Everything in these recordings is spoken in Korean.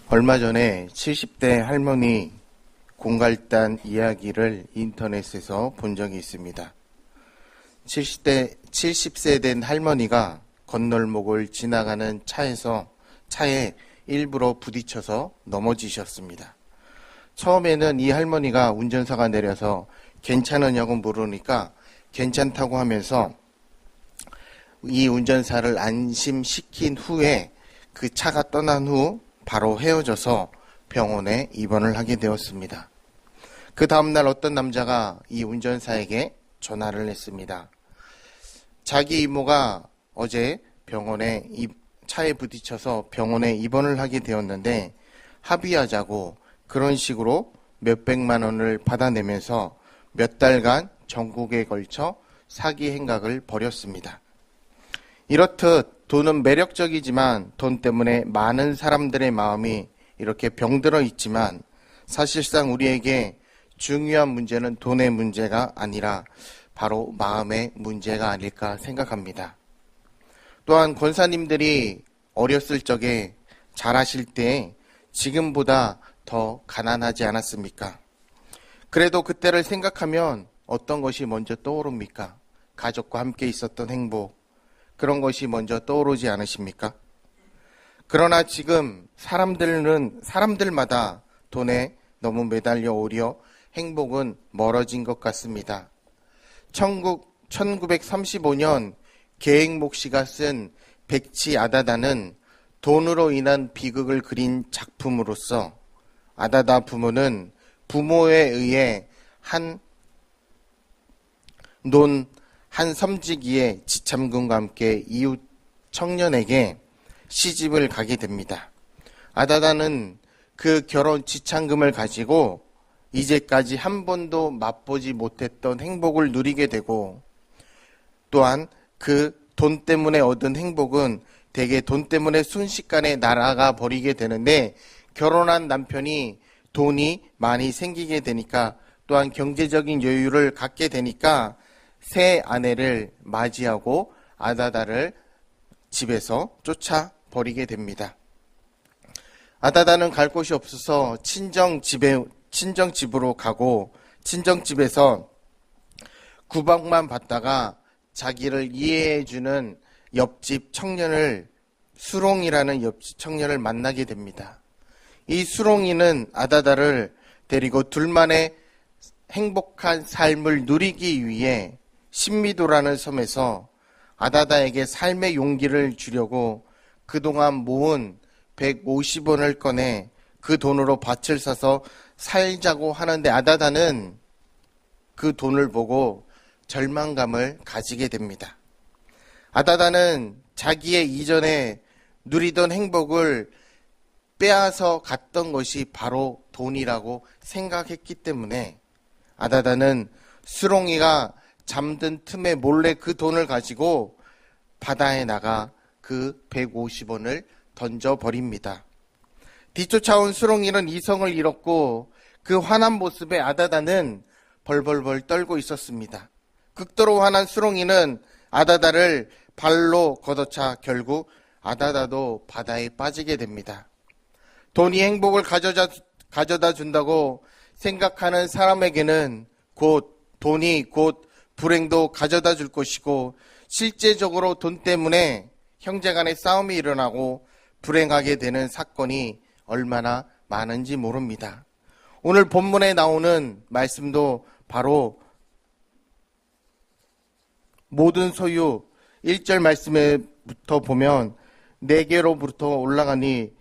얼마 전에 70대 할머니 공갈단 이야기를 인터넷에서 본 적이 있습니다. 70세 된 할머니가 건널목을 지나가는 차에 일부러 부딪혀서 넘어지셨습니다. 처음에는 이 할머니가 운전사가 내려서 괜찮으냐고 물으니까 괜찮다고 하면서 이 운전사를 안심시킨 후에 그 차가 떠난 후 바로 헤어져서 병원에 입원을 하게 되었습니다. 그 다음날 어떤 남자가 이 운전사에게 전화를 했습니다. 자기 이모가 어제 병원에 차에 부딪혀서 병원에 입원을 하게 되었는데 합의하자고 그런 식으로 몇백만 원을 받아내면서 몇 달간 전국에 걸쳐 사기 행각을 벌였습니다. 이렇듯 돈은 매력적이지만 돈 때문에 많은 사람들의 마음이 이렇게 병들어 있지만 사실상 우리에게 중요한 문제는 돈의 문제가 아니라 바로 마음의 문제가 아닐까 생각합니다. 또한 권사님들이 어렸을 적에 자라실 때 지금보다 더 가난하지 않았습니까? 그래도 그때를 생각하면 어떤 것이 먼저 떠오릅니까? 가족과 함께 있었던 행복, 그런 것이 먼저 떠오르지 않으십니까? 그러나 지금 사람들마다 돈에 너무 매달려 오려 행복은 멀어진 것 같습니다. 1935년 계행목 씨가 쓴 백치 아다다는 돈으로 인한 비극을 그린 작품으로서 아다다 부모는 부모에 의해 한 섬지기의 지참금과 함께 이웃 청년에게 시집을 가게 됩니다. 아다다는 그 결혼 지참금을 가지고 이제까지 한 번도 맛보지 못했던 행복을 누리게 되고 또한 그 돈 때문에 얻은 행복은 대개 돈 때문에 순식간에 날아가 버리게 되는데 결혼한 남편이 돈이 많이 생기게 되니까 또한 경제적인 여유를 갖게 되니까 새 아내를 맞이하고 아다다를 집에서 쫓아버리게 됩니다. 아다다는 갈 곳이 없어서 친정집으로 가고 친정집에서 구박만 받다가 자기를 이해해주는 옆집 청년을 수롱이라는 옆집 청년을 만나게 됩니다. 이 수롱이는 아다다를 데리고 둘만의 행복한 삶을 누리기 위해 신미도라는 섬에서 아다다에게 삶의 용기를 주려고 그동안 모은 150원을 꺼내 그 돈으로 밭을 사서 살자고 하는데 아다다는 그 돈을 보고 절망감을 가지게 됩니다. 아다다는 자기의 이전에 누리던 행복을 빼앗아 갔던 것이 바로 돈이라고 생각했기 때문에 아다다는 수롱이가 잠든 틈에 몰래 그 돈을 가지고 바다에 나가 그 150원을 던져버립니다. 뒤쫓아온 수롱이는 이성을 잃었고 그 화난 모습에 아다다는 벌벌벌 떨고 있었습니다. 극도로 화난 수롱이는 아다다를 발로 걷어차 결국 아다다도 바다에 빠지게 됩니다. 돈이 행복을 가져다 준다고 생각하는 사람에게는 돈이 곧 불행도 가져다 줄 것이고 실제적으로 돈 때문에 형제간의 싸움이 일어나고 불행하게 되는 사건이 얼마나 많은지 모릅니다. 오늘 본문에 나오는 말씀도 바로 모든 소유 1절 말씀에부터 보면 내게로부터 올라가니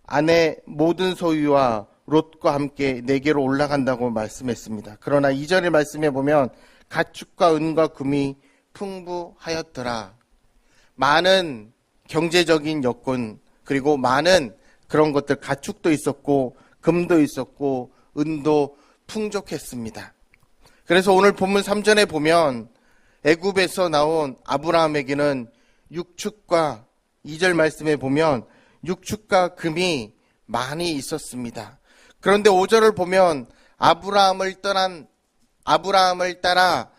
아내 모든 소유와 롯과 함께 내게로 올라간다고 말씀했습니다. 그러나 2절의 말씀에 보면 가축과 은과 금이 풍부하였더라. 많은 경제적인 여건 그리고 많은 그런 것들 가축도 있었고 금도 있었고 은도 풍족했습니다. 그래서 오늘 본문 3절에 보면 애굽에서 나온 아브라함에게는 육축과 2절 말씀에 보면 육축과 금이 많이 있었습니다. 그런데 5절을 보면 아브라함을 따라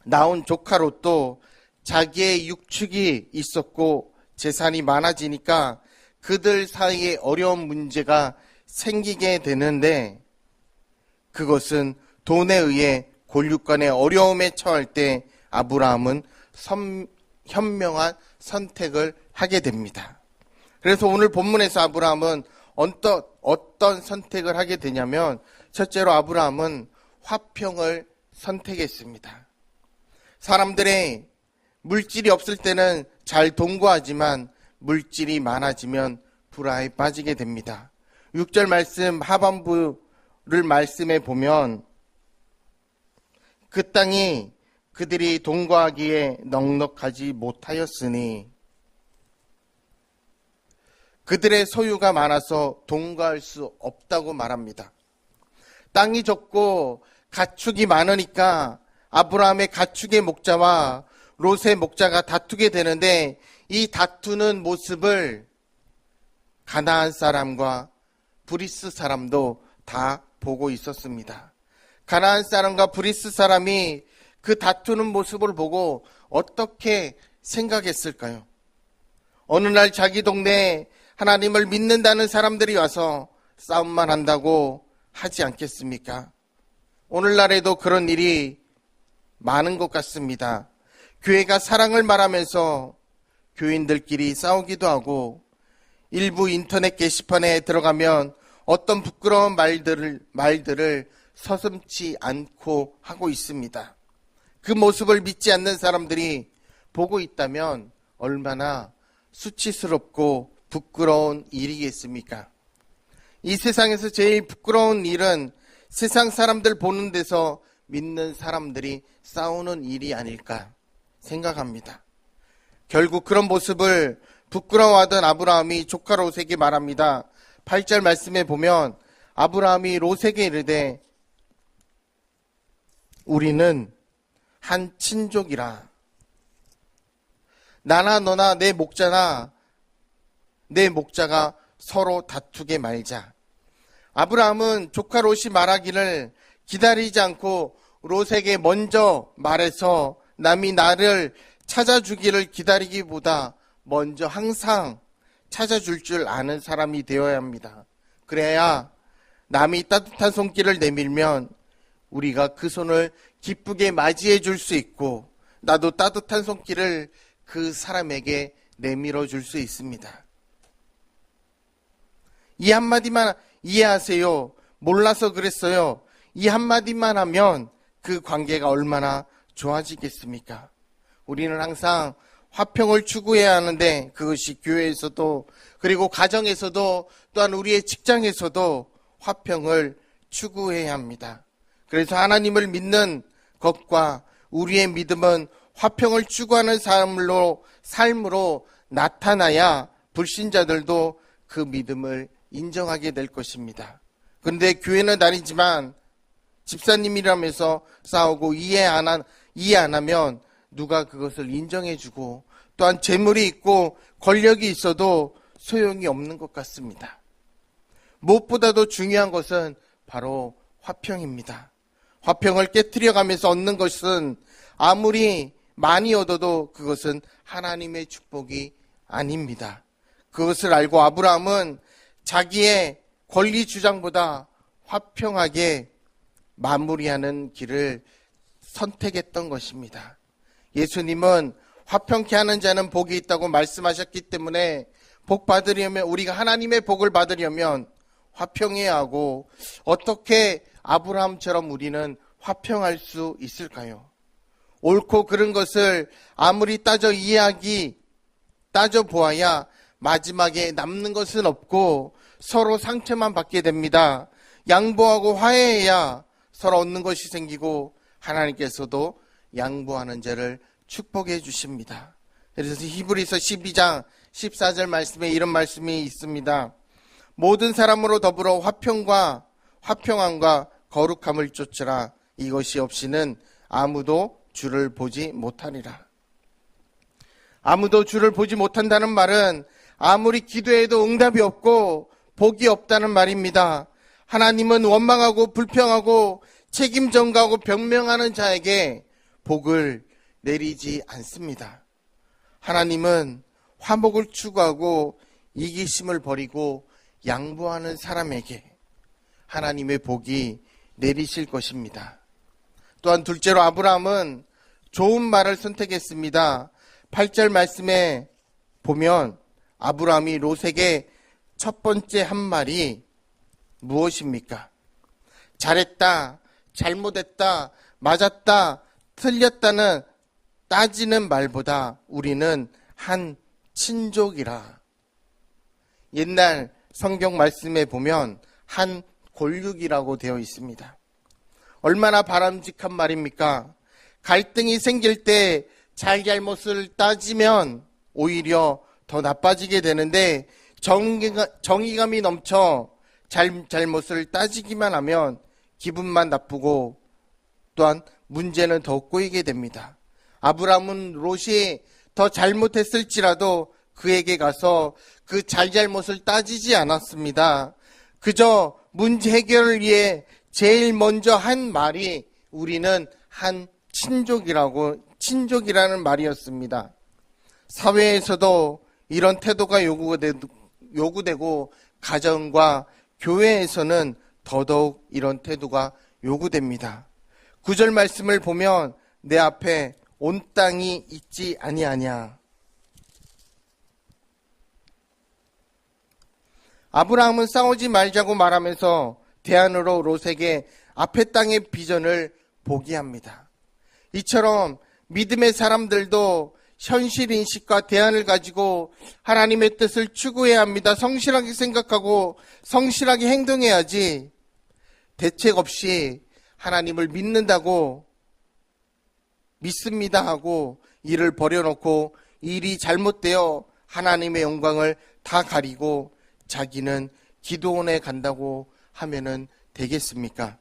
나온 조카 롯도 자기의 육축이 있었고 재산이 많아지니까 그들 사이에 어려운 문제가 생기게 되는데, 그것은 돈에 의해 권력간의 어려움에 처할 때 아브라함은 현명한 선택을 하게 됩니다. 그래서 오늘 본문에서 아브라함은 어떤 선택을 하게 되냐면, 첫째로 아브라함은 화평을 선택했습니다. 사람들의 물질이 없을 때는 잘 동거하지만 물질이 많아지면 불화에 빠지게 됩니다. 6절 말씀 하반부를 말씀해 보면, 그 땅이 그들이 동거하기에 넉넉하지 못하였으니 그들의 소유가 많아서 동거할 수 없다고 말합니다. 땅이 적고 가축이 많으니까 아브라함의 가축의 목자와 롯의 목자가 다투게 되는데, 이 다투는 모습을 가나안 사람과 브리스 사람도 다 보고 있었습니다. 가나안 사람과 브리스 사람이 그 다투는 모습을 보고 어떻게 생각했을까요? 어느 날 자기 동네에 하나님을 믿는다는 사람들이 와서 싸움만 한다고 하지 않겠습니까? 오늘날에도 그런 일이 많은 것 같습니다. 교회가 사랑을 말하면서 교인들끼리 싸우기도 하고, 일부 인터넷 게시판에 들어가면 어떤 부끄러운 말들을 서슴지 않고 하고 있습니다. 그 모습을 믿지 않는 사람들이 보고 있다면 얼마나 수치스럽고 부끄러운 일이겠습니까? 이 세상에서 제일 부끄러운 일은 세상 사람들 보는 데서 믿는 사람들이 싸우는 일이 아닐까 생각합니다. 결국 그런 모습을 부끄러워하던 아브라함이 조카 롯에게 말합니다. 8절 말씀에 보면 아브라함이 롯에게 이르되 우리는 한 친족이라. 나나 너나 내 목자가 서로 다투게 말자. 아브라함은 조카 롯이 말하기를 기다리지 않고 롯에게 먼저 말해서 남이 나를 찾아주기를 기다리기보다 먼저 항상 찾아줄 줄 아는 사람이 되어야 합니다. 그래야 남이 따뜻한 손길을 내밀면 우리가 그 손을 기쁘게 맞이해 줄 수 있고, 나도 따뜻한 손길을 그 사람에게 내밀어 줄 수 있습니다. 이 한마디만 이해하세요. 몰라서 그랬어요. 이 한마디만 하면 그 관계가 얼마나 좋아지겠습니까? 우리는 항상 화평을 추구해야 하는데, 그것이 교회에서도 그리고 가정에서도 또한 우리의 직장에서도 화평을 추구해야 합니다. 그래서 하나님을 믿는 것과 우리의 믿음은 화평을 추구하는 삶으로 나타나야 불신자들도 그 믿음을 인정하게 될 것입니다. 그런데 교회는 다니지만 집사님이라면서 싸우고 이해 안 하면 누가 그것을 인정해주고, 또한 재물이 있고 권력이 있어도 소용이 없는 것 같습니다. 무엇보다도 중요한 것은 바로 화평입니다. 화평을 깨트려가면서 얻는 것은 아무리 많이 얻어도 그것은 하나님의 축복이 아닙니다. 그것을 알고 아브라함은 자기의 권리 주장보다 화평하게 마무리하는 길을 선택했던 것입니다. 예수님은 화평케 하는 자는 복이 있다고 말씀하셨기 때문에 복 받으려면, 우리가 하나님의 복을 받으려면 화평해야 하고, 어떻게 아브라함처럼 우리는 화평할 수 있을까요? 옳고 그른 것을 아무리 따져보아야 마지막에 남는 것은 없고 서로 상처만 받게 됩니다. 양보하고 화해해야 서로 얻는 것이 생기고 하나님께서도 양보하는 자를 축복해 주십니다. 그래서 히브리서 12장 14절 말씀에 이런 말씀이 있습니다. 모든 사람으로 더불어 화평함과 거룩함을 쫓으라. 이것이 없이는 아무도 주를 보지 못하리라. 아무도 주를 보지 못한다는 말은 아무리 기도해도 응답이 없고 복이 없다는 말입니다. 하나님은 원망하고 불평하고 책임 전가하고 변명하는 자에게 복을 내리지 않습니다. 하나님은 화목을 추구하고 이기심을 버리고 양보하는 사람에게 하나님의 복이 내리실 것입니다. 또한 둘째로 아브라함은 좋은 말을 선택했습니다. 8절 말씀에 보면 아브라함이 롯에게 첫 번째 한 말이 무엇입니까? 잘했다, 잘못했다, 맞았다, 틀렸다는 따지는 말보다 우리는 한 친족이라. 옛날 성경 말씀에 보면 한 골육이라고 되어 있습니다. 얼마나 바람직한 말입니까? 갈등이 생길 때 잘잘못을 따지면 오히려 더 나빠지게 되는데 정의감이 넘쳐 잘못을 따지기만 하면 기분만 나쁘고 또한 문제는 더 꼬이게 됩니다. 아브라함은 롯이 더 잘못했을지라도 그에게 가서 그 잘잘못을 따지지 않았습니다. 그저 문제 해결을 위해 제일 먼저 한 말이 우리는 한 친족이라는 말이었습니다. 사회에서도 이런 태도가 요구되고 가정과 교회에서는 더더욱 이런 태도가 요구됩니다. 9절 말씀을 보면 내 앞에 온 땅이 있지 아니하냐. 아브라함은 싸우지 말자고 말하면서 대안으로 롯에게 앞에 땅의 비전을 포기합니다. 이처럼 믿음의 사람들도 현실인식과 대안을 가지고 하나님의 뜻을 추구해야 합니다. 성실하게 생각하고 성실하게 행동해야지 대책 없이 하나님을 믿습니다 하고 일을 버려놓고 일이 잘못되어 하나님의 영광을 다 가리고 자기는 기도원에 간다고 하면은 되겠습니까?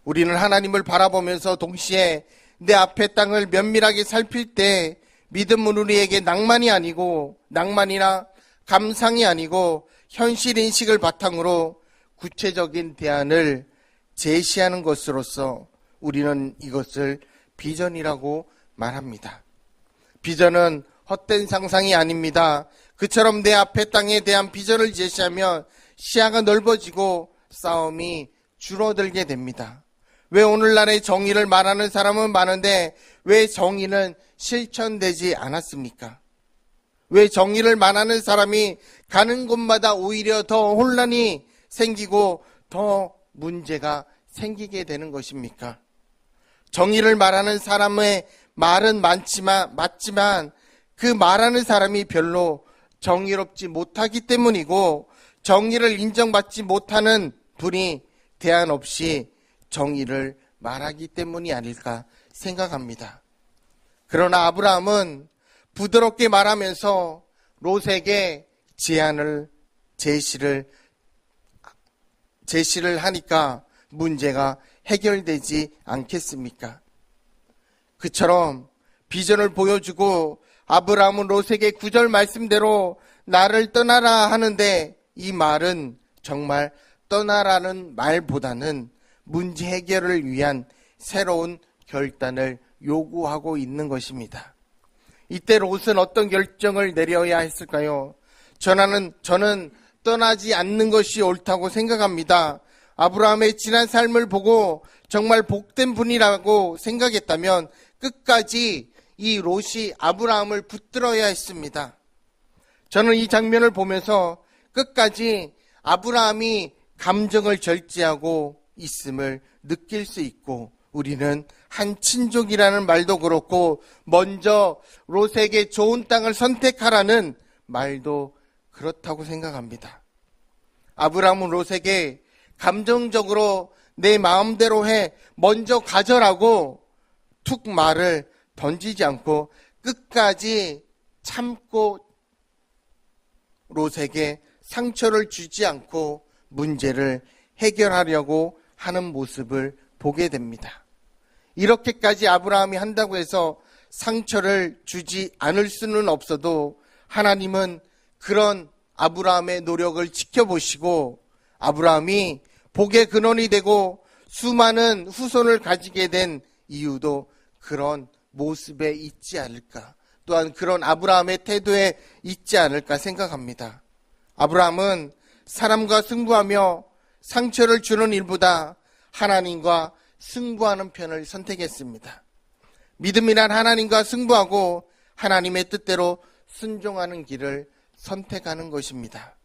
우리는 하나님을 바라보면서 동시에 내 앞의 땅을 면밀하게 살필 때 믿음은 우리에게 낭만이나 감상이 아니고 현실인식을 바탕으로 구체적인 대안을 제시하는 것으로서 우리는 이것을 비전이라고 말합니다. 비전은 헛된 상상이 아닙니다. 그처럼 내 앞의 땅에 대한 비전을 제시하면 시야가 넓어지고 싸움이 줄어들게 됩니다. 왜 오늘날의 정의를 말하는 사람은 많은데 왜 정의는 실천되지 않았습니까? 왜 정의를 말하는 사람이 가는 곳마다 오히려 더 혼란이 생기고 더 문제가 생기게 되는 것입니까? 정의를 말하는 사람의 말은 맞지만 그 말하는 사람이 별로 정의롭지 못하기 때문이고 정의를 인정받지 못하는 분이 대안 없이 정의를 말하기 때문이 아닐까 생각합니다. 그러나 아브라함은 부드럽게 말하면서 롯에게 제시를 하니까 문제가 해결되지 않겠습니까? 그처럼 비전을 보여주고 아브라함은 롯에게 9절 말씀대로 나를 떠나라 하는데 이 말은 정말 떠나라는 말보다는 문제 해결을 위한 새로운 결단을 요구하고 있는 것입니다. 이때 롯은 어떤 결정을 내려야 했을까요? 저는 떠나지 않는 것이 옳다고 생각합니다. 아브라함의 지난 삶을 보고 정말 복된 분이라고 생각했다면 끝까지 이 롯이 아브라함을 붙들어야 했습니다. 저는 이 장면을 보면서 끝까지 아브라함이 감정을 절제하고 있음을 느낄 수 있고 우리는 한 친족이라는 말도 그렇고 먼저 롯에게 좋은 땅을 선택하라는 말도 그렇다고 생각합니다. 아브라함은 롯에게 감정적으로 내 마음대로 해 먼저 가져라고 툭 말을 던지지 않고 끝까지 참고 롯에게 상처를 주지 않고 문제를 해결하려고 하는 모습을 보게 됩니다. 이렇게까지 아브라함이 한다고 해서 상처를 주지 않을 수는 없어도 하나님은 그런 아브라함의 노력을 지켜보시고 아브라함이 복의 근원이 되고 수많은 후손을 가지게 된 이유도 그런 모습에 있지 않을까, 또한 그런 아브라함의 태도에 있지 않을까 생각합니다. 아브라함은 사람과 승부하며 상처를 주는 일보다 하나님과 승부하는 편을 선택했습니다. 믿음이란 하나님과 승부하고 하나님의 뜻대로 순종하는 길을 선택하는 것입니다.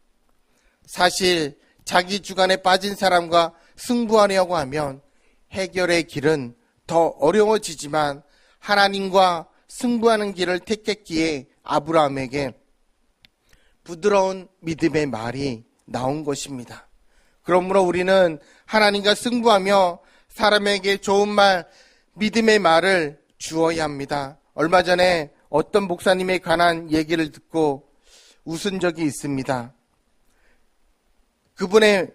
사실 자기 주관에 빠진 사람과 승부하려고 하면 해결의 길은 더 어려워지지만 하나님과 승부하는 길을 택했기에 아브라함에게 부드러운 믿음의 말이 나온 것입니다. 그러므로 우리는 하나님과 승부하며 사람에게 좋은 말, 믿음의 말을 주어야 합니다. 얼마 전에 어떤 목사님에 관한 얘기를 듣고 웃은 적이 있습니다. 그분의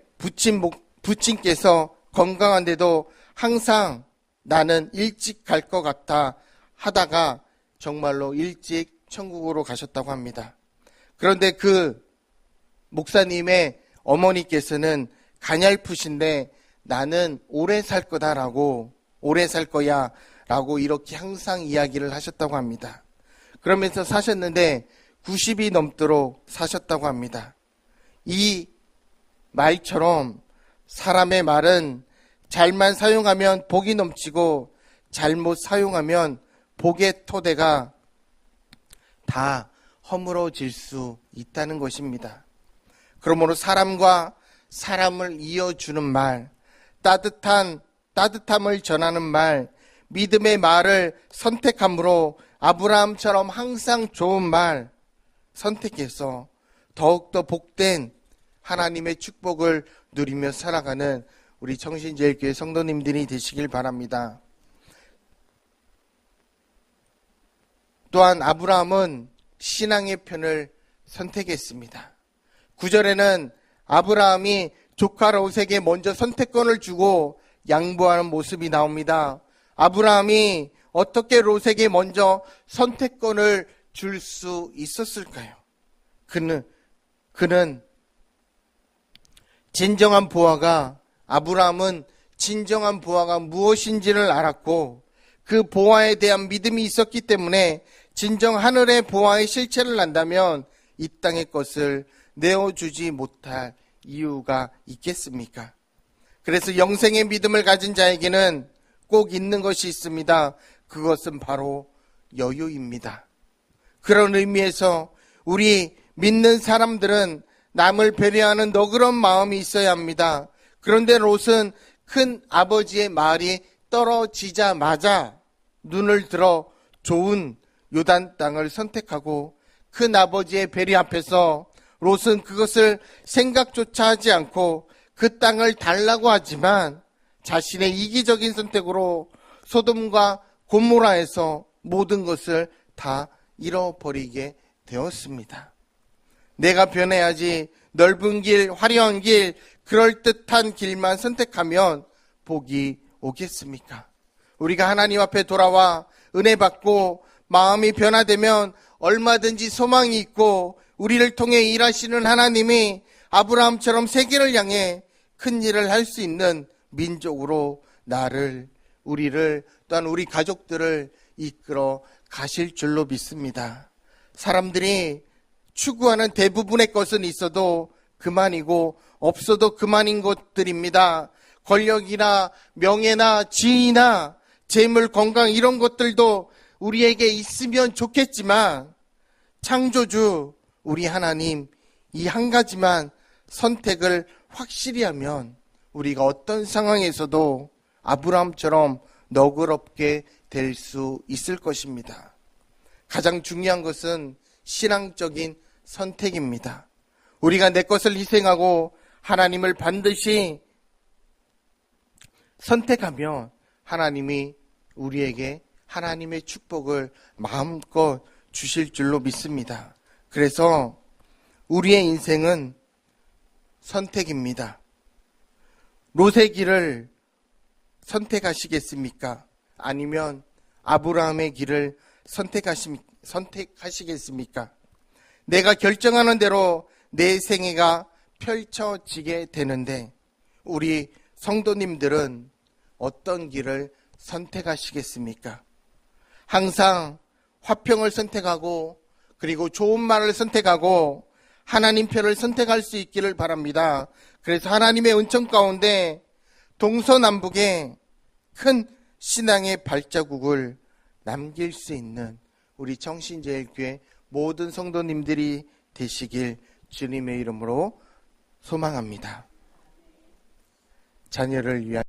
부친께서 건강한데도 항상 나는 일찍 갈 것 같아 하다가 정말로 일찍 천국으로 가셨다고 합니다. 그런데 그 목사님의 어머니께서는 가냘프신데 나는 오래 살 거다라고, 오래 살 거야 라고 이렇게 항상 이야기를 하셨다고 합니다. 그러면서 사셨는데 90이 넘도록 사셨다고 합니다. 이 말처럼 사람의 말은 잘만 사용하면 복이 넘치고 잘못 사용하면 복의 토대가 다 허물어질 수 있다는 것입니다. 그러므로 사람과 사람을 이어주는 말, 따뜻함을 전하는 말, 믿음의 말을 선택함으로 아브라함처럼 항상 좋은 말 선택해서 더욱더 복된 하나님의 축복을 누리며 살아가는 우리 청신제일교회 성도님들이 되시길 바랍니다. 또한 아브라함은 신앙의 편을 선택했습니다. 9절에는 아브라함이 조카 롯에게 먼저 선택권을 주고 양보하는 모습이 나옵니다. 아브라함이 어떻게 롯에게 먼저 선택권을 줄 수 있었을까요? 그는 진정한 보아가, 아브라함은 진정한 보아가 무엇인지를 알았고 그 보아에 대한 믿음이 있었기 때문에 진정 하늘의 보아의 실체를 안다면 이 땅의 것을 내어주지 못할 이유가 있겠습니까? 그래서 영생의 믿음을 가진 자에게는 꼭 있는 것이 있습니다. 그것은 바로 여유입니다. 그런 의미에서 우리 믿는 사람들은 남을 배려하는 너그러운 마음이 있어야 합니다. 그런데 롯은 큰 아버지의 말이 떨어지자마자 눈을 들어 좋은 요단 땅을 선택하고 큰 아버지의 배려 앞에서 롯은 그것을 생각조차 하지 않고 그 땅을 달라고 하지만 자신의 이기적인 선택으로 소돔과 고모라에서 모든 것을 다 잃어버리게 되었습니다. 내가 변해야지 넓은 길, 화려한 길, 그럴듯한 길만 선택하면 복이 오겠습니까? 우리가 하나님 앞에 돌아와 은혜 받고 마음이 변화되면 얼마든지 소망이 있고 우리를 통해 일하시는 하나님이 아브라함처럼 세계를 향해 큰 일을 할 수 있는 민족으로 우리를 또한 우리 가족들을 이끌어 가실 줄로 믿습니다. 사람들이 추구하는 대부분의 것은 있어도 그만이고 없어도 그만인 것들입니다. 권력이나 명예나 지위나 재물, 건강 이런 것들도 우리에게 있으면 좋겠지만 창조주 우리 하나님 이 한 가지만 선택을 확실히 하면 우리가 어떤 상황에서도 아브라함처럼 너그럽게 될 수 있을 것입니다. 가장 중요한 것은 신앙적인 선택입니다. 우리가 내 것을 희생하고 하나님을 반드시 선택하면 하나님이 우리에게 하나님의 축복을 마음껏 주실 줄로 믿습니다. 그래서 우리의 인생은 선택입니다. 롯의 길을 선택하시겠습니까? 아니면 아브라함의 길을 선택하시겠습니까? 내가 결정하는 대로 내 생애가 펼쳐지게 되는데 우리 성도님들은 어떤 길을 선택하시겠습니까? 항상 화평을 선택하고 그리고 좋은 말을 선택하고 하나님 편을 선택할 수 있기를 바랍니다. 그래서 하나님의 은총 가운데 동서남북에 큰 신앙의 발자국을 남길 수 있는 우리 정신제일교회 모든 성도님들이 되시길 주님의 이름으로 소망합니다. 자녀를 위한